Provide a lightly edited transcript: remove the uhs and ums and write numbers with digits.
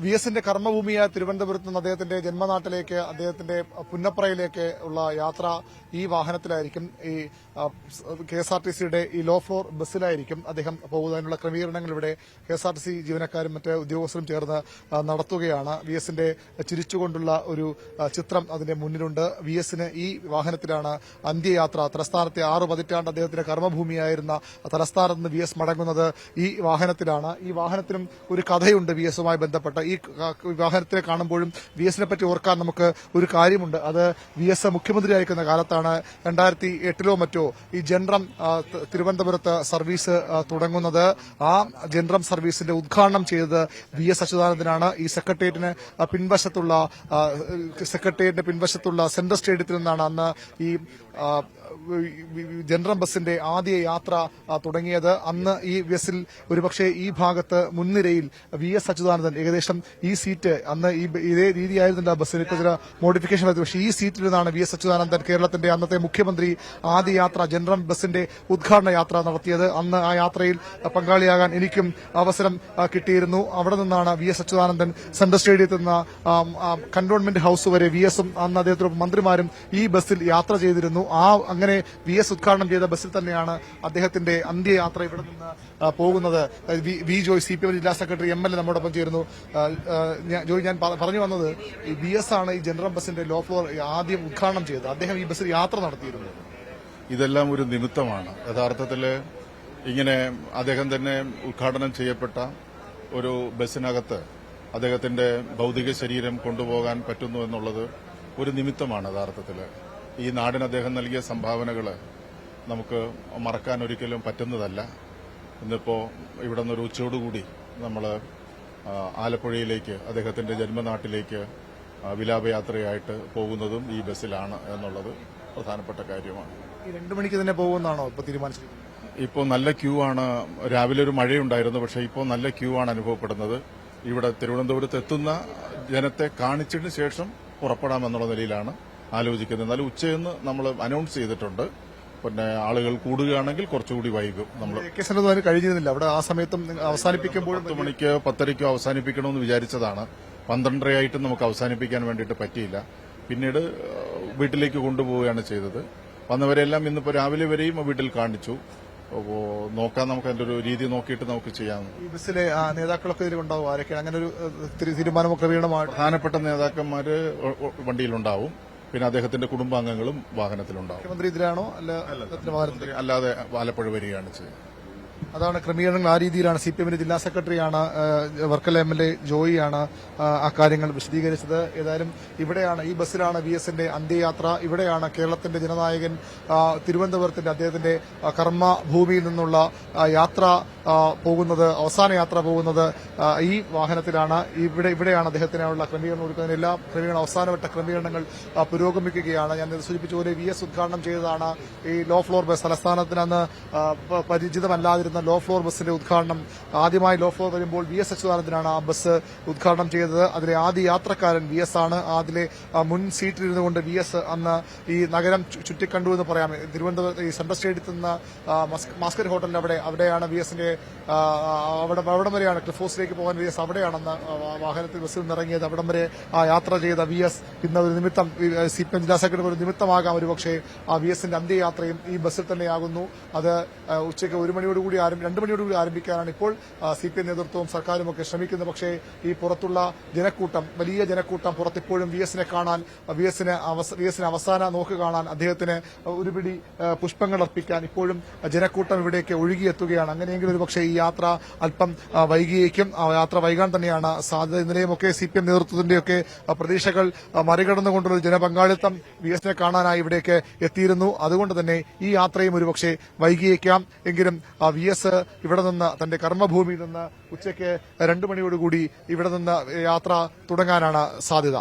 V എസിന്റെ കർമ്മഭൂമിയായ തിരുവനന്തപുരത്ത് നിന്ന് അദ്ദേഹത്തിന്റെ ജന്മനാട്ടിലേക്ക്, അദ്ദേഹത്തിന്റെ പുന്നപ്രയിലേക്ക് ഉള്ള യാത്ര ഈ വാഹനത്തിലായിരിക്കും. ഈ കെഎസ്ആർടിസിയുടെ ഈ ലോ ഫ്ലോർ ബസ്സിലായിരിക്കും അദ്ദേഹം പോകുന്നതിനുള്ള ക്രമീകരണങ്ങൾ ഇവിടെ കെഎസ്ആർടിസി ജീവനക്കാരും മറ്റ് ഉദ്യോഗസ്ഥരും ചേർന്ന് നടത്തുകയാണ്. വി എസിന്റെ ചിരിച്ചുകൊണ്ടുള്ള ഒരു ചിത്രം അതിന്റെ മുന്നിലുണ്ട്. വി എസിന് ഈ വാഹനത്തിലാണ് അന്ത്യയാത്ര. തലസ്ഥാനത്തെ 6 പതിറ്റാണ്ട് അദ്ദേഹത്തിന്റെ കർമ്മഭൂമിയായിരുന്ന തലസ്ഥാനത്ത് നിന്ന് വി എസ് മടങ്ങുന്നത് ഈ വാഹനത്തിലാണ്. ഈ വാഹനത്തിനും ഒരു കഥയുണ്ട് വി എസുമായി ബന്ധപ്പെട്ട. ഈ വാഹനത്തെ കാണുമ്പോഴും വി എസിനെ പറ്റി ഓർക്കാൻ നമുക്ക് ഒരു കാര്യമുണ്ട്. അത് വി എസ് മുഖ്യമന്ത്രിയായിരിക്കുന്ന കാലത്താണ് 2008 മറ്റോ ഈ ജനറം തിരുവനന്തപുരത്ത് സർവീസ് തുടങ്ങുന്നത്. ആ ജനറം സർവീസിന്റെ ഉദ്ഘാടനം ചെയ്തത് വി എസ് അച്യുതാനന്ദനാണ്. ഈ സെക്രട്ടേറിയറ്റിന് പിൻവശത്തുള്ള സെൻട്രൽ സ്റ്റേഡിയത്തിൽ നിന്നാണ് അന്ന് ഈ ജനറൽ ബസിന്റെ ആദ്യ യാത്ര തുടങ്ങിയത്. അന്ന് ഈ ബസിൽ ഒരുപക്ഷെ ഈ ഭാഗത്ത് മുൻനിരയിൽ വി എസ് അച്യുതാനന്ദൻ ഏകദേശം ഈ സീറ്റ് അന്ന് ഇതേ രീതിയായിരുന്നില്ല ബസ്സിന് ചില മോഡിഫിക്കേഷൻ വരുത്തി. പക്ഷേ ഈ സീറ്റിൽ നിന്നാണ് വി എസ് അച്യുതാനന്ദൻ കേരളത്തിന്റെ അന്നത്തെ മുഖ്യമന്ത്രി ആദ്യ യാത്ര ജനറൽ ബസിന്റെ ഉദ്ഘാടന യാത്ര നടത്തിയത്. അന്ന് ആ യാത്രയിൽ പങ്കാളിയാകാൻ എനിക്കും അവസരം കിട്ടിയിരുന്നു. അവിടെ നിന്നാണ് വി എസ് അച്യുതാനന്ദൻ സെൻട്രൽ സ്റ്റേഡിയത്തിൽ നിന്ന് കന്റോൺമെന്റ് ഹൌസ് വരെ വി എസും അന്ന് അദ്ദേഹത്തോടൊപ്പം മന്ത്രിമാരും ഈ ബസ്സിൽ യാത്ര ചെയ്തിരുന്നു. അങ്ങനെ വി എസ് ഉദ്ഘാടനം ചെയ്ത ബസ്സിൽ തന്നെയാണ് അദ്ദേഹത്തിന്റെ അന്ത്യയാത്ര ഇവിടെ നിന്ന് പോകുന്നത്. വി ജോയ് CPM ജില്ലാ സെക്രട്ടറി MLA നമ്മോടൊപ്പം ചേരുന്നു. ജോയ്, ഞാൻ പറഞ്ഞു വന്നത് വി എസ് ആണ് ഈ ജനറൽ ബസിന്റെ ലോ ഫ്ലോർ ആദ്യം ഉദ്ഘാടനം ചെയ്തത്. അദ്ദേഹം ഈ ബസ്സിൽ യാത്ര നടത്തിയിരുന്നു. ഇതെല്ലാം ഒരു നിമിത്തമാണ്. യഥാർത്ഥത്തിൽ ഇങ്ങനെ അദ്ദേഹം തന്നെ ഉദ്ഘാടനം ചെയ്യപ്പെട്ട ഒരു ബസ്സിനകത്ത് അദ്ദേഹത്തിന്റെ ഭൌതിക ശരീരം കൊണ്ടുപോകാൻ പറ്റുന്നു എന്നുള്ളത് ഒരു നിമിത്തമാണ്. യഥാർത്ഥത്തിൽ ഈ നാടിന് അദ്ദേഹം നൽകിയ സംഭാവനകൾ നമുക്ക് മറക്കാൻ ഒരിക്കലും പറ്റുന്നതല്ല. ഇന്നിപ്പോ ഇവിടെ നിന്നൊരു ഉച്ചയോടുകൂടി നമ്മൾ ആലപ്പുഴയിലേക്ക്, അദ്ദേഹത്തിന്റെ ജന്മനാട്ടിലേക്ക് വിലാപയാത്രയായിട്ട് പോകുന്നതും ഈ ബസ്സിലാണ് എന്നുള്ളത് പ്രധാനപ്പെട്ട കാര്യമാണ്. ഈ 2 മണിക്ക് തന്നെ പോകുമെന്നാണോ ഇപ്പോൾ തീരുമാനിച്ചിരിക്കുന്നത്? ഇപ്പോൾ നല്ല ക്യൂ ആണ്. രാവിലെ ഒരു മഴയുണ്ടായിരുന്നു, പക്ഷേ ഇപ്പോൾ നല്ല ക്യൂ ആണ് അനുഭവപ്പെടുന്നത്. ഇവിടെ തിരുവനന്തപുരത്ത് എത്തുന്ന ജനത്തെ കാണിച്ചതിന് ശേഷം പുറപ്പെടാമെന്നുള്ള നിലയിലാണ് ആലോചിക്കുന്നത്. എന്നാലും ഉച്ചയെന്ന് നമ്മൾ അനൗൺസ് ചെയ്തിട്ടുണ്ട്. പിന്നെ ആളുകൾ കൂടുകയാണെങ്കിൽ കുറച്ചുകൂടി വൈകും. നമ്മൾ കഴിഞ്ഞിരുന്നില്ല അവിടെ ആ സമയത്തും അവസാനിപ്പിക്കുമ്പോൾ 10 മണിക്കോ 10:30 അവസാനിപ്പിക്കണമെന്ന് വിചാരിച്ചതാണ്. 12:30 നമുക്ക് അവസാനിപ്പിക്കാൻ വേണ്ടിയിട്ട് പറ്റിയില്ല. പിന്നീട് വീട്ടിലേക്ക് കൊണ്ടുപോവുകയാണ് ചെയ്തത്. വന്നവരെല്ലാം ഇന്നിപ്പോൾ രാവിലെ വരെയും വീട്ടിൽ കാണിച്ചു. നോക്കാം, നമുക്ക് അതിന്റെ ഒരു രീതി നോക്കിയിട്ട് നമുക്ക് ചെയ്യാം. ഈ ബസ്സിലെ നേതാക്കളൊക്കെ ഇതിലുണ്ടാവും. ആരൊക്കെയാണ് അങ്ങനെ ഒരു തീരുമാനമോ ക്രമീണമായി? പ്രധാനപ്പെട്ട നേതാക്കന്മാര് വണ്ടിയിലുണ്ടാവും. പിന്നെ അദ്ദേഹത്തിന്റെ കുടുംബാംഗങ്ങളും വാഹനത്തിലുണ്ടാവും. മുഖ്യമന്ത്രി ഇതിലാണോ അല്ലാതെ ആലപ്പുഴ വരികയാണ് ചെയ്യുന്നത്. അതാണ് ക്രമീകരണങ്ങൾ. ആ രീതിയിലാണ്. CPM ജില്ലാ സെക്രട്ടറിയാണ്, വർക്കല MLA ജോയിയാണ് ആ കാര്യങ്ങൾ വിശദീകരിച്ചത്. ഏതായാലും ഇവിടെയാണ്, ഈ ബസ്സിലാണ് വി എസിന്റെ അന്ത്യയാത്ര. ഇവിടെയാണ് കേരളത്തിന്റെ ജനനായകൻ തിരുവനന്തപുരത്തിന്റെ അദ്ദേഹത്തിന്റെ കർമ്മഭൂമിയിൽ നിന്നുള്ള യാത്ര പോകുന്നത്, അവസാന യാത്ര പോകുന്നത് ഈ വാഹനത്തിലാണ്. ഇവിടെയാണ് അദ്ദേഹത്തിനുള്ള ക്രമീകരണം കൊടുക്കുന്നതിന് എല്ലാ അവസാനവട്ട ക്രമീകരണങ്ങൾ പുരോഗമിക്കുകയാണ്. ഞാൻ സൂചിപ്പിച്ച പോലെ വി എസ് ഉദ്ഘാടനം ചെയ്തതാണ് ഈ ലോ ഫ്ലോർ ബസ്. തലസ്ഥാനത്തിന് അന്ന് പരിചിതമല്ലാതിരുന്ന ലോ ഫ്ലോർ ബസ്സിന്റെ ഉദ്ഘാടനം. ആദ്യമായി ലോ ഫ്ലോർ വരുമ്പോൾ വി എസ് അച്യുതാനന്ദനാണ് ആ ബസ് ഉദ്ഘാടനം ചെയ്തത്. അതിലെ ആദ്യ യാത്രക്കാരൻ വി എസ് ആണ്. അതിലെ മുൻ സീറ്റിലിരുന്നു കൊണ്ട് വി എസ് അന്ന് ഈ നഗരം ചുറ്റിക്കണ്ടു എന്ന് പറയാം. തിരുവനന്തപുരത്ത് ഈ സെൻട്രൽ സ്റ്റേഡിയത്തിൽ നിന്ന് മാസ്കറ്റ് ഹോട്ടലിന്റെ അവിടെയാണ് വി എസിന്റെ അവിടം വരെയാണ് ക്ലിഫ് ഹൗസിലേക്ക് പോകാൻ വി എസ് അവിടെയാണെന്ന് വാഹനത്തിൽ ബസ്സിൽ നിന്നിറങ്ങിയത്. അവിടം വരെ യാത്ര ചെയ്ത വി എസ് ഇന്ന് ഒരു നിമിത്തം CPM ജില്ലാ സെക്രട്ടറി ഒരു നിമിത്തമാകാം ഒരുപക്ഷെ ആ വി എസിന്റെ അന്ത്യയാത്രയും ഈ ബസ്സിൽ തന്നെയാകുന്നു. അത് ഉച്ചയ്ക്ക് 2 മണിയോടുകൂടി ആരംഭിക്കാനാണ് ഇപ്പോൾ CPM നേതൃത്വവും സർക്കാരും ഒക്കെ ശ്രമിക്കുന്നത്. പക്ഷേ ഈ പുറത്തുള്ള ജനക്കൂട്ടം, വലിയ ജനക്കൂട്ടം പുറത്തിപ്പോഴും വി എസിനെ കാണാൻ, വി എസിന് അവസാന നോക്ക് കാണാൻ, അദ്ദേഹത്തിന് ഒരു പിടി പുഷ്പങ്ങൾ അർപ്പിക്കാൻ ഇപ്പോഴും ജനക്കൂട്ടം ഇവിടേക്ക് ഒഴുകിയെത്തുകയാണ്. അങ്ങനെയെങ്കിൽ ഒരുപക്ഷെ ഈ യാത്ര അല്പം വൈകിയേക്കും. യാത്ര വൈകാൻ തന്നെയാണ് സാധ്യത. ഇന്നലെയുമൊക്കെ CPM നേതൃത്വത്തിന്റെയൊക്കെ പ്രതീക്ഷകൾ മറികടന്നുകൊണ്ടുള്ള ജനപങ്കാളിത്തം വി എസിനെ കാണാനായി ഇവിടേക്ക് എത്തിയിരുന്നു. അതുകൊണ്ട് തന്നെ ഈ യാത്രയും ഒരുപക്ഷെ വൈകിയേക്കാം. എങ്കിലും വി എസ് ഇവിടെ നിന്ന് തന്റെ കർമ്മഭൂമിയിൽ നിന്ന് ഉച്ചയ്ക്ക് 2 മണിയോടുകൂടി ഇവിടെ നിന്ന് യാത്ര തുടങ്ങാനാണ് സാധ്യത.